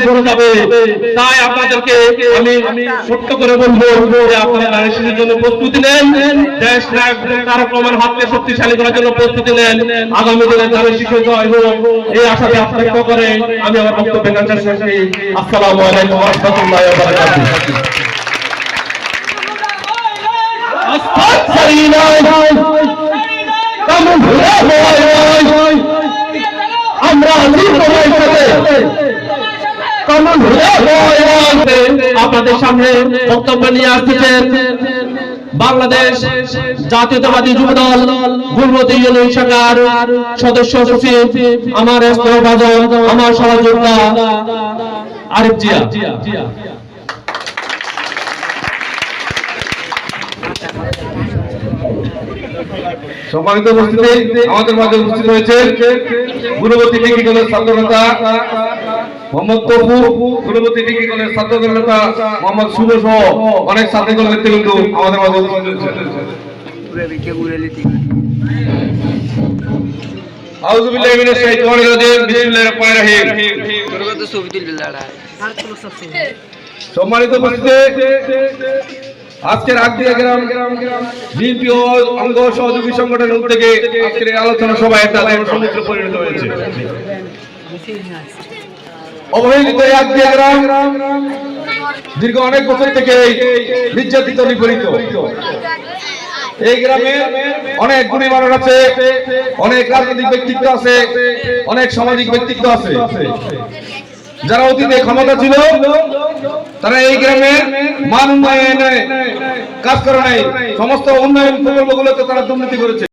পড়ে যাবে। তাই আপনাদেরকে আমি ছোট্ট করে বলবো যে আপনারা নারী শিশুর জন্য প্রস্তুতি নেন, দেশ তারেক রহমানের হাতকে শক্তিশালী করার জন্য প্রস্তুতি নেন। আগামী দিনে নারী শিশু জয় হোক এই আশা ব্যক্ত করে আমি আমার বক্তব্য এখানে শেষ করছি। আসসালামু আলাইকুম ওয়া রাহমাতুল্লাহি ওয়া বারাকাতুহু। আমরা আপনাদের সামনে বক্তব্য নিয়ে আসতেছেন বাংলাদেশ জাতীয়তাবাদী যুবদল গুলবতী ইউনিয়ন শাখার সদস্য সচিব আমার স্নেহভাজন আমার সহযোদ্ধা আরিফ জিয়া। সম্মানিত উপস্থিতি, আমাদের মাঝে উপস্থিত হয়েছে গুলবতী ডিগ্রি কলেজ ছাত্র নেতা মোহাম্মদ তপু, গুলবতী ডিগ্রি কলেজ ছাত্র নেতা মোহাম্মদ শুভ সহ অনেক ছাত্রদল নেতৃবৃন্দ আমাদের মাঝে উপস্থিত হয়েছে। আউযু বিল্লাহি মিনাশ শাইতানির রাজিম, বিসমিল্লাহির রহমানির রহিম। সম্মানিত উপস্থিতি, আজকের আগদিয়া গ্রাম বিএনপি ও অঙ্গ সহযোগী সংগঠনের উদ্যোগে আজকের আলোচনা সভা একটা জনসমুদ্রে পরিণত হয়েছে। অবহেলিত আগদিয়া গ্রাম দীর্ঘ অনেক বছর থেকে নির্যাতিত নিপীড়িত। এই গ্রামে অনেক গুণী মানুষ আছে, অনেক রাজনৈতিক ব্যক্তিত্ব আছে, অনেক সামাজিক ব্যক্তিত্ব আছে। যারা অতীতে ক্ষমতা ছিল তারা এই গ্রামের মান উন্নয়নে কাজ করে নাই, সমস্ত উন্নয়ন প্রকল্পগুলোতে তারা দুর্নীতি করেছে।